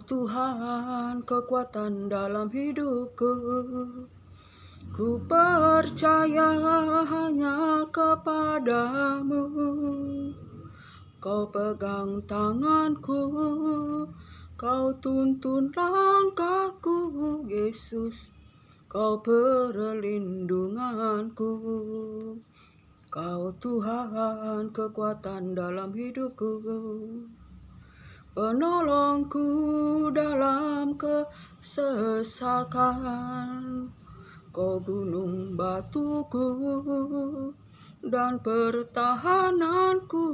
Tuhan, kekuatan dalam hidupku. Ku percaya hanya kepadamu. Kau pegang tanganku, kau tuntun langkahku, Yesus. Kau perlindunganku. Kau Tuhan, kekuatan dalam hidupku. Penolongku dalam kesesakan. Kau gunung batuku dan pertahananku,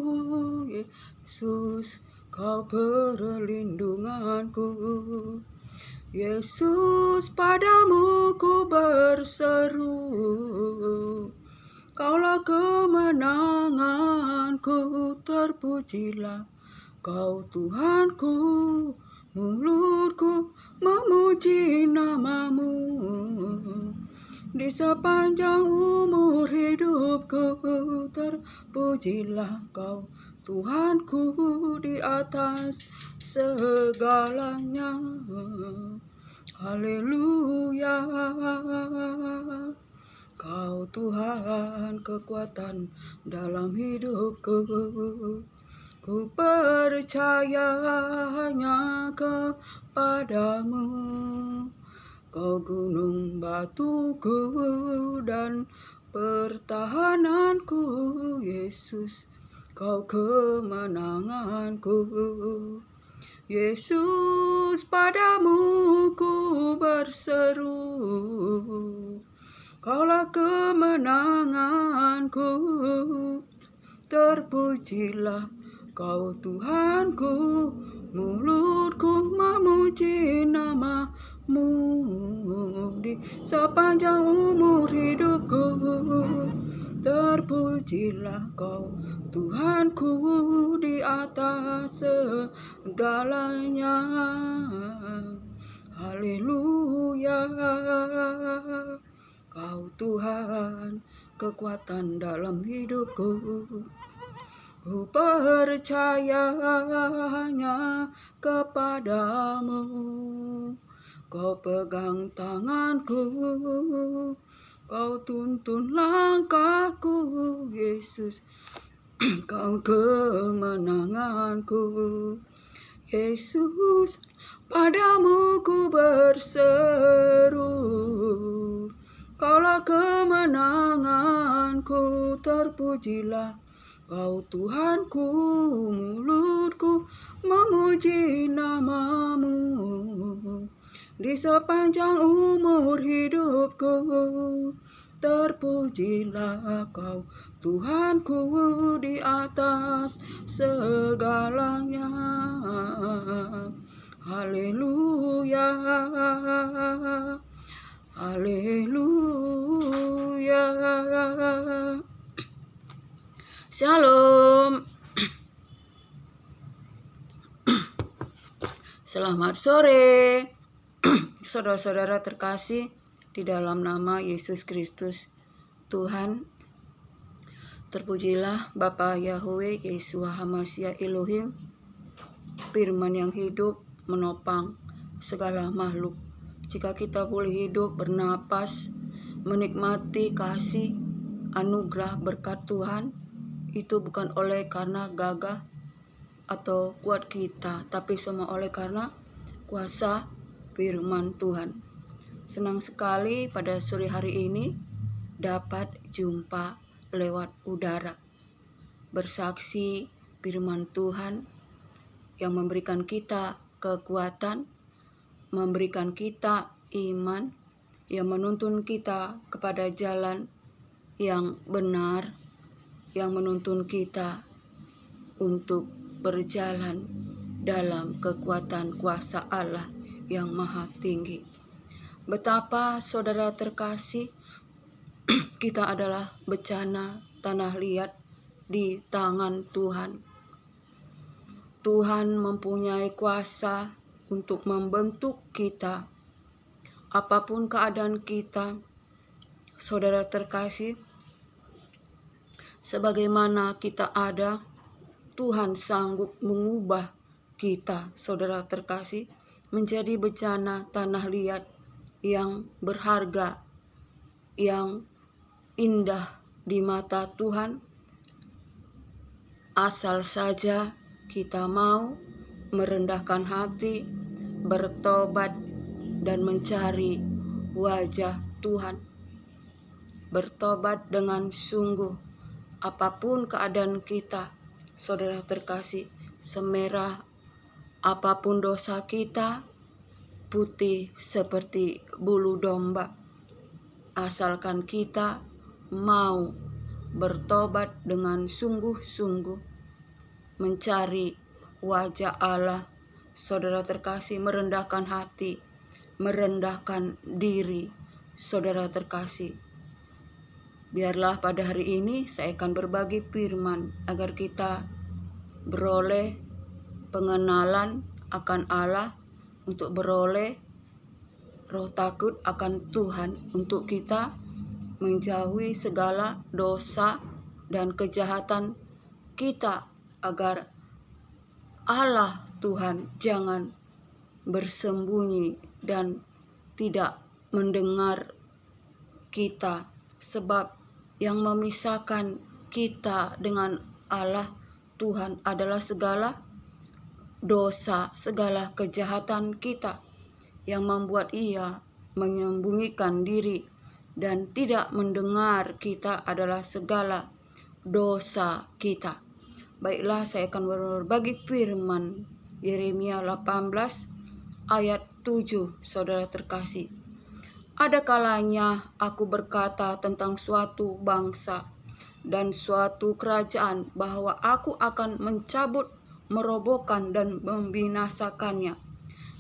Yesus. Kau perlindunganku. Yesus, padamu ku berseru. Kaulah kemenanganku, terpujilah Kau Tuhanku. Mulutku memuji namamu. Di sepanjang umur hidupku, terpujilah Kau Tuhanku di atas segalanya. Haleluya. Kau Tuhan, kekuatan dalam hidupku. Ku percaya hanya kepadamu. Kau gunung batuku dan pertahananku, Yesus. Kau kemenanganku. Yesus, padamu ku berseru. Kaulah kemenanganku, terpujilah Kau Tuhanku. Mulutku memuji namamu. Di sepanjang umur hidupku, terpujilah Kau Tuhanku di atas segalanya. Haleluya. Kau Tuhan, kekuatan dalam hidupku. Ku percaya hanya kepadamu. Kau pegang tanganku, Kau tuntun langkahku, Yesus. Kau kemenanganku. Yesus, padamu ku berseru. Kaulah kemenanganku, terpujilah Kau Tuhanku. Mulutku memuji namamu. Di sepanjang umur hidupku, terpujilah Kau Tuhanku di atas segalanya. Haleluya. Haleluya. Shalom. Selamat sore, saudara-saudara terkasih di dalam nama Yesus Kristus Tuhan. Terpujilah Bapa Yahweh Yeshua Hamashiach Elohim, firman yang hidup menopang segala makhluk. Jika kita boleh hidup, bernapas, menikmati kasih, anugerah berkat Tuhan, itu bukan oleh karena gagah atau kuat kita, tapi semua oleh karena kuasa firman Tuhan. Senang sekali pada sore hari ini dapat jumpa lewat udara, bersaksi firman Tuhan yang memberikan kita kekuatan, memberikan kita iman, yang menuntun kita kepada jalan yang benar, yang menuntun kita untuk berjalan dalam kekuatan kuasa Allah yang maha tinggi. Betapa saudara terkasih, kita adalah bencana tanah liat di tangan Tuhan. Tuhan mempunyai kuasa untuk membentuk kita. Apapun keadaan kita, saudara terkasih, sebagaimana kita ada, Tuhan sanggup mengubah kita, saudara terkasih. menjadi bencana tanah liat yang berharga, yang indah di mata Tuhan, asal saja kita mau merendahkan hati, bertobat, dan mencari wajah Tuhan. Bertobat dengan sungguh, apapun keadaan kita, saudara terkasih, semerah apapun dosa kita, putih seperti bulu domba, asalkan kita mau bertobat dengan sungguh-sungguh, mencari wajah Allah. Saudara terkasih, merendahkan hati, merendahkan diri. Saudara terkasih, biarlah pada hari ini saya akan berbagi firman agar kita beroleh pengenalan akan Allah, untuk beroleh roh takut akan Tuhan, untuk kita menjauhi segala dosa dan kejahatan kita, agar Allah Tuhan jangan bersembunyi dan tidak mendengar kita, sebab yang memisahkan kita dengan Allah Tuhan adalah segala dosa, segala kejahatan kita, yang membuat Ia menyembunyikan diri dan tidak mendengar kita adalah segala dosa kita. Baiklah, saya akan berbagi firman Yeremia 18 ayat 7, saudara terkasih. Ada kalanya aku berkata tentang suatu bangsa dan suatu kerajaan bahwa aku akan mencabut, merobohkan, dan membinasakannya.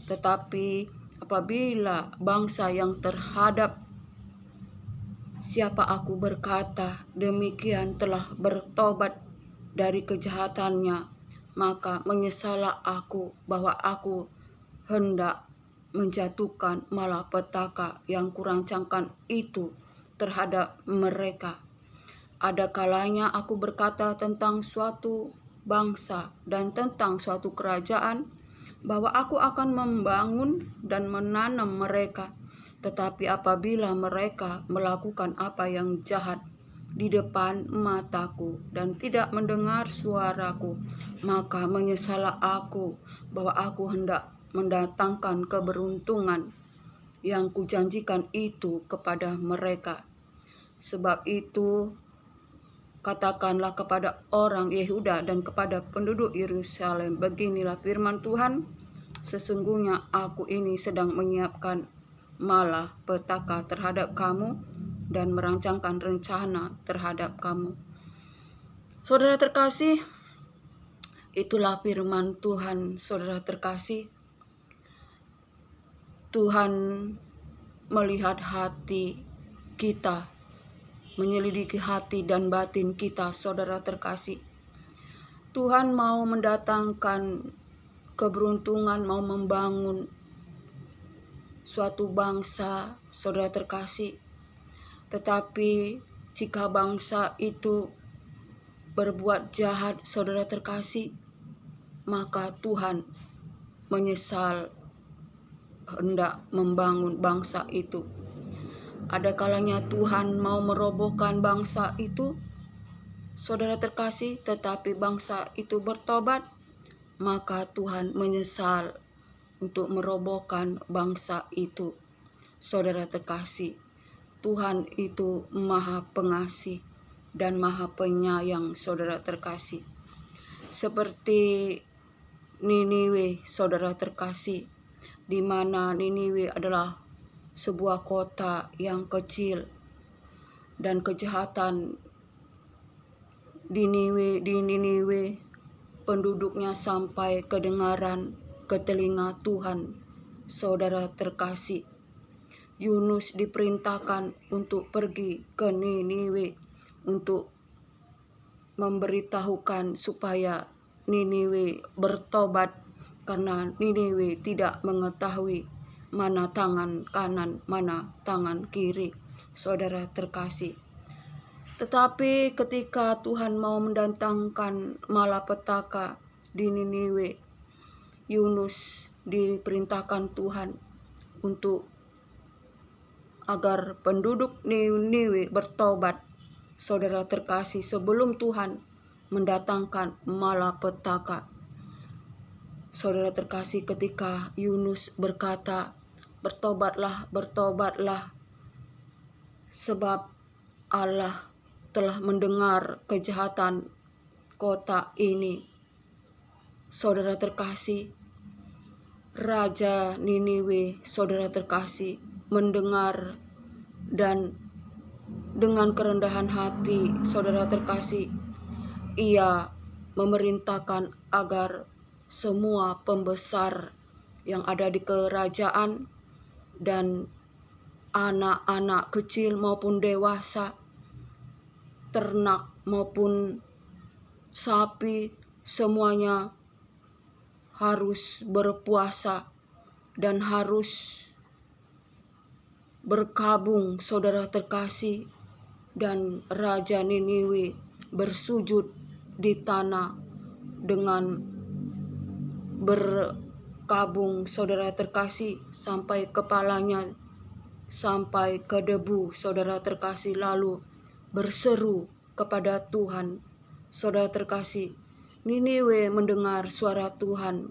Tetapi apabila bangsa yang terhadap siapa aku berkata demikian telah bertobat dari kejahatannya, maka menyesallah aku bahwa aku hendak menjatuhkan malapetaka yang kurancangkan itu terhadap mereka. Ada kalanya aku berkata tentang suatu bangsa dan tentang suatu kerajaan bahwa aku akan membangun dan menanam mereka. Tetapi apabila mereka melakukan apa yang jahat di depan mataku dan tidak mendengar suaraku, maka menyesallah aku bahwa aku hendak mendatangkan keberuntungan yang kujanjikan itu kepada mereka. Sebab itu, katakanlah kepada orang Yehuda dan kepada penduduk Yerusalem, beginilah firman Tuhan, sesungguhnya aku ini sedang menyiapkan malapetaka terhadap kamu dan merancangkan rencana terhadap kamu. Saudara terkasih, itulah firman Tuhan. Saudara terkasih, Tuhan melihat hati kita, menyelidiki hati dan batin kita, saudara terkasih. Tuhan mau mendatangkan keberuntungan, mau membangun suatu bangsa, saudara terkasih. Tetapi jika bangsa itu berbuat jahat, saudara terkasih, maka Tuhan menyesal hendak membangun bangsa itu. Ada kalanya Tuhan mau merobohkan bangsa itu, saudara terkasih, tetapi bangsa itu bertobat, maka Tuhan menyesal untuk merobohkan bangsa itu. Saudara terkasih, Tuhan itu Maha Pengasih dan Maha Penyayang, saudara terkasih. Seperti Niniwe, saudara terkasih, di mana Niniwe adalah sebuah kota yang kecil, dan kejahatan di Niniwe penduduknya sampai kedengaran ke telinga Tuhan, saudara terkasih. Yunus diperintahkan untuk pergi ke Niniwe untuk memberitahukan supaya Niniwe bertobat, karena Niniwe tidak mengetahui mana tangan kanan, mana tangan kiri, saudara terkasih. Tetapi ketika Tuhan mau mendatangkan malapetaka di Niniwe, Yunus diperintahkan Tuhan untuk agar penduduk Niniwe bertobat. Saudara terkasih, sebelum Tuhan mendatangkan malapetaka. Saudara terkasih, ketika Yunus berkata, "Bertobatlah, bertobatlah, sebab Allah telah mendengar kejahatan kota ini." Saudara terkasih, Raja Niniwe, saudara terkasih, mendengar dan dengan kerendahan hati, saudara terkasih, ia memerintahkan agar semua pembesar yang ada di kerajaan dan anak-anak kecil maupun dewasa, ternak maupun sapi, semuanya harus berpuasa dan harus berkabung, saudara terkasih. Dan Raja Niniwe bersujud di tanah dengan berkabung, saudara terkasih, sampai kepalanya sampai ke debu, saudara terkasih, lalu berseru kepada Tuhan. Saudara terkasih, Niniwe mendengar suara Tuhan.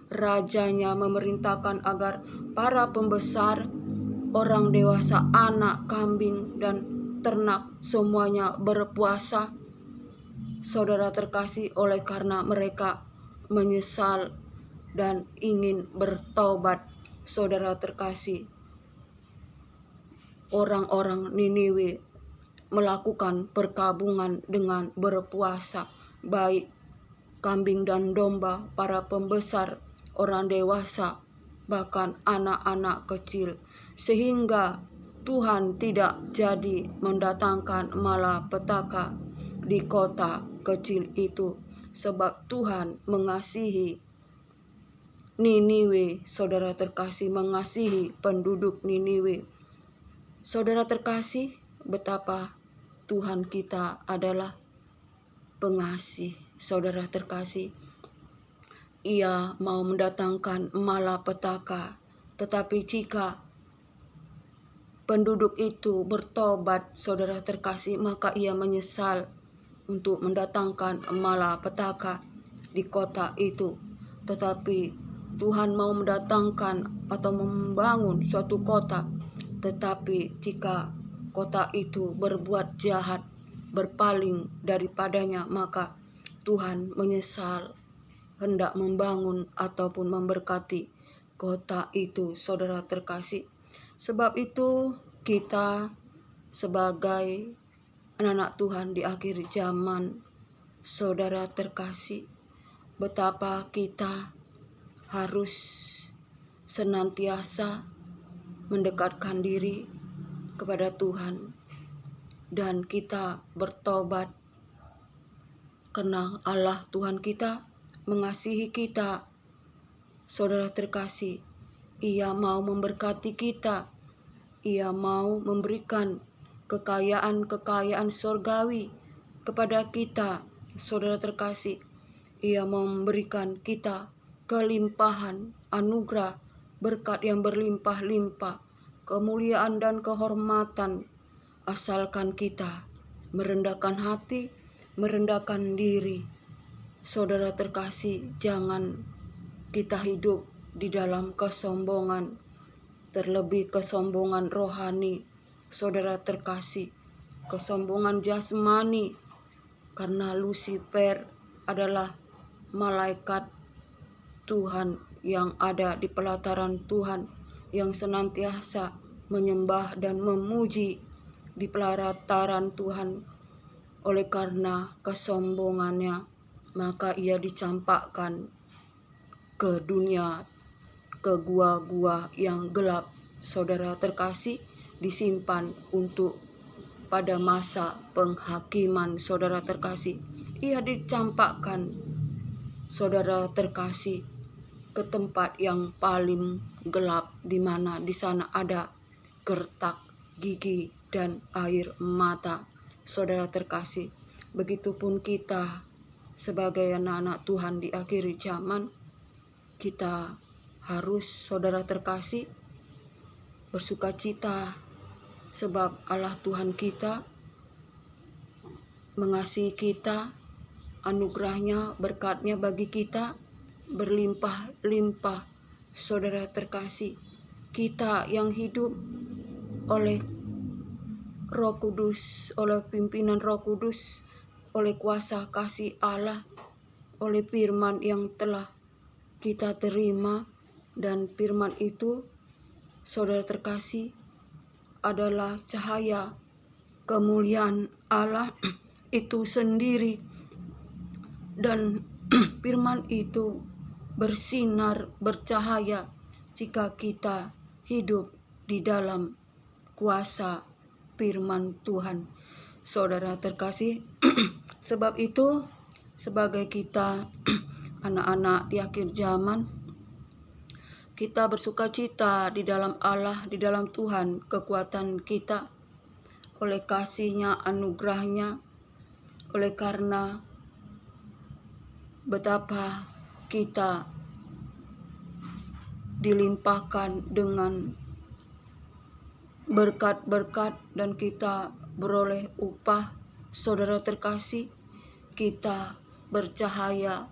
Rajanya memerintahkan agar para pembesar, orang dewasa, anak, kambing, dan ternak semuanya berpuasa. Saudara terkasih, oleh karena mereka menyesal dan ingin bertobat. Saudara terkasih, orang-orang Niniwe melakukan perkabungan dengan berpuasa, baik kambing dan domba, para pembesar, orang dewasa, bahkan anak-anak kecil, sehingga Tuhan tidak jadi mendatangkan malapetaka di kota kecil itu, sebab Tuhan mengasihi Niniwe. Saudara terkasih, mengasihi penduduk Niniwe. Saudara terkasih, betapa Tuhan kita adalah pengasih. Saudara terkasih, Ia mau mendatangkan malapetaka, tetapi jika penduduk itu bertobat, saudara terkasih, maka Ia menyesal untuk mendatangkan malapetaka di kota itu. Tetapi Tuhan mau mendatangkan atau membangun suatu kota, tetapi jika kota itu berbuat jahat, berpaling daripadanya, maka Tuhan menyesal hendak membangun ataupun memberkati kota itu, saudara terkasih. Sebab itu kita sebagai anak-anak Tuhan di akhir zaman, saudara terkasih, betapa kita harus senantiasa mendekatkan diri kepada Tuhan dan kita bertobat, karena Allah Tuhan kita mengasihi kita. Saudara terkasih, Ia mau memberkati kita. Ia mau memberikan kekayaan-kekayaan surgawi kepada kita. Saudara terkasih, Ia mau memberikan kita kelimpahan, anugerah, berkat yang berlimpah-limpah, kemuliaan dan kehormatan, asalkan kita merendahkan hati, merendahkan diri. Saudara terkasih, jangan kita hidup di dalam kesombongan, terlebih kesombongan rohani. Saudara terkasih, kesombongan jasmani, karena Lucifer adalah malaikat Tuhan yang ada di pelataran Tuhan, yang senantiasa menyembah dan memuji di pelataran Tuhan. Oleh karena kesombongannya, maka ia dicampakkan ke dunia, ke gua-gua yang gelap. Saudara terkasih, disimpan untuk pada masa penghakiman. Saudara terkasih, ia dicampakkan, saudara terkasih, ke tempat yang paling gelap, di mana di sana ada gertak gigi dan air mata. Saudara terkasih, begitupun kita sebagai anak-anak Tuhan di akhir zaman, kita harus saudara terkasih bersukacita, sebab Allah Tuhan kita mengasihi kita, anugerahnya, berkatnya bagi kita berlimpah-limpah. Saudara terkasih, kita yang hidup oleh Roh Kudus, oleh pimpinan Roh Kudus, oleh kuasa kasih Allah, oleh firman yang telah kita terima, dan firman itu, saudara terkasih, adalah cahaya kemuliaan Allah itu sendiri, dan firman itu bersinar, bercahaya jika kita hidup di dalam kuasa firman Tuhan. Saudara terkasih, sebab itu sebagai kita anak-anak di akhir zaman, kita bersukacita di dalam Allah, di dalam Tuhan, kekuatan kita, oleh kasih-Nya, anugerah-Nya, oleh karena betapa kita dilimpahkan dengan berkat-berkat dan kita beroleh upah. Saudara terkasih, kita bercahaya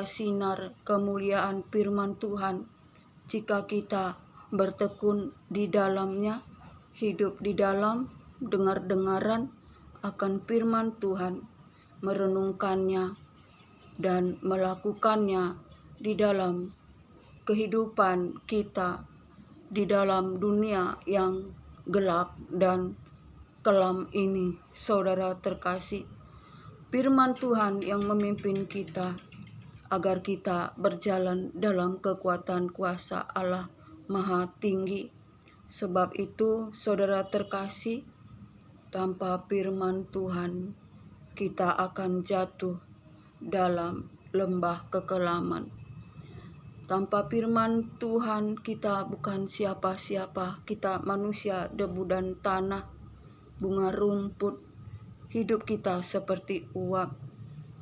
sinar kemuliaan firman Tuhan jika kita bertekun di dalamnya, hidup di dalam, dengar-dengaran akan firman Tuhan, merenungkannya dan melakukannya di dalam kehidupan kita di dalam dunia yang gelap dan kelam ini. Saudara terkasih, firman Tuhan yang memimpin kita agar kita berjalan dalam kekuatan kuasa Allah Maha Tinggi. Sebab itu, saudara terkasih, tanpa firman Tuhan kita akan jatuh dalam lembah kekelaman. Tanpa firman Tuhan kita bukan siapa-siapa. Kita manusia debu dan tanah, bunga rumput. Hidup kita seperti uap.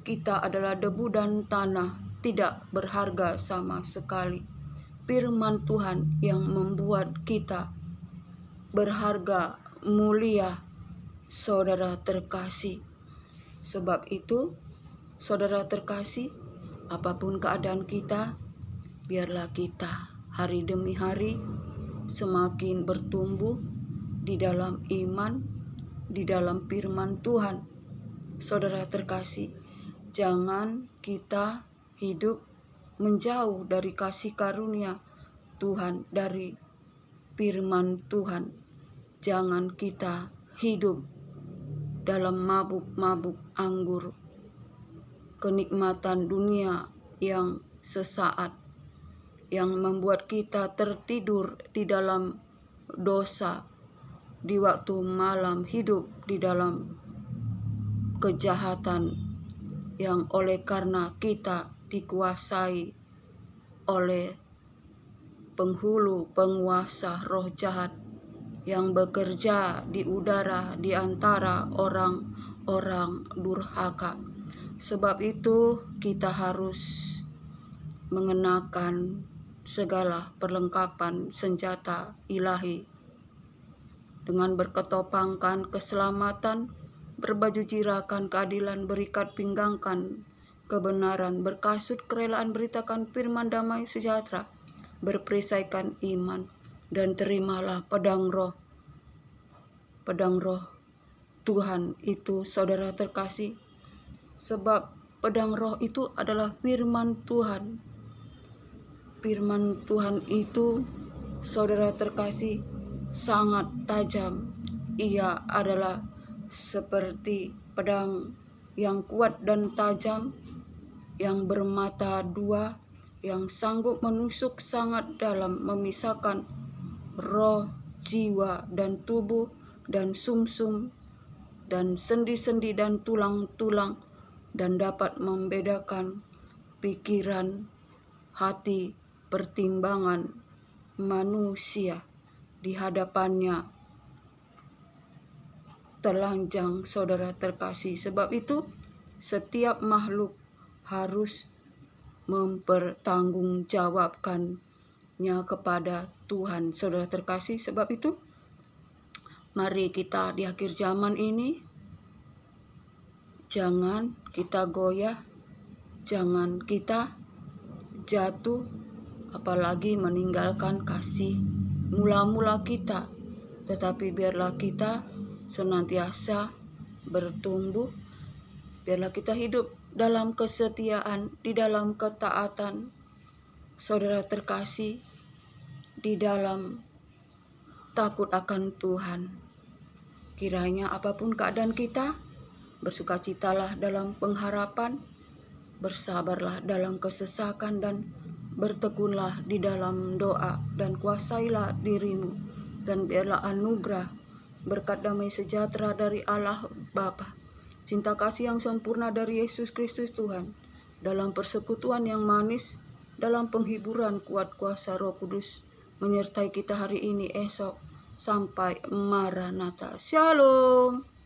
Kita adalah debu dan tanah, tidak berharga sama sekali. Firman Tuhan yang membuat kita berharga, mulia, saudara terkasih. Sebab itu, saudara terkasih, apapun keadaan kita, biarlah kita hari demi hari semakin bertumbuh di dalam iman, di dalam firman Tuhan. Saudara terkasih, jangan kita hidup menjauh dari kasih karunia Tuhan, dari firman Tuhan. Jangan kita hidup dalam mabuk-mabuk anggur, kenikmatan dunia yang sesaat, yang membuat kita tertidur di dalam dosa, di waktu malam hidup di dalam kejahatan, yang oleh karena kita dikuasai oleh penghulu penguasa roh jahat yang bekerja di udara di antara orang-orang durhaka. Sebab itu kita harus mengenakan segala perlengkapan senjata ilahi dengan berketopangkan keselamatan, berbaju jirakan keadilan, berikat pinggangkan kebenaran, berkasut kerelaan, beritakan firman damai sejahtera, berperisaikan iman, dan terimalah pedang roh. Pedang roh Tuhan itu, saudara terkasih, sebab pedang roh itu adalah firman Tuhan. Firman Tuhan itu, saudara terkasih, sangat tajam. Ia adalah seperti pedang yang kuat dan tajam, yang bermata dua, yang sanggup menusuk sangat dalam, memisahkan roh, jiwa, dan tubuh, dan sumsum, dan sendi-sendi, dan tulang-tulang, dan dapat membedakan pikiran, hati, pertimbangan manusia. Di hadapannya telanjang, saudara terkasih. Sebab itu setiap makhluk harus mempertanggungjawabkannya kepada Tuhan. Saudara terkasih, sebab itu mari kita di akhir zaman ini jangan kita goyah, jangan kita jatuh, apalagi meninggalkan kasih mula-mula kita. Tetapi biarlah kita senantiasa bertumbuh, biarlah kita hidup dalam kesetiaan, di dalam ketaatan, saudara terkasih, di dalam takut akan Tuhan. Kiranya apapun keadaan kita, bersukacitalah dalam pengharapan, bersabarlah dalam kesesakan, dan bertekunlah di dalam doa, dan kuasailah dirimu, dan biarlah anugerah, berkat damai sejahtera dari Allah Bapa, cinta kasih yang sempurna dari Yesus Kristus Tuhan, dalam persekutuan yang manis, dalam penghiburan kuat kuasa Roh Kudus, menyertai kita hari ini, esok, sampai Maranatha. Shalom.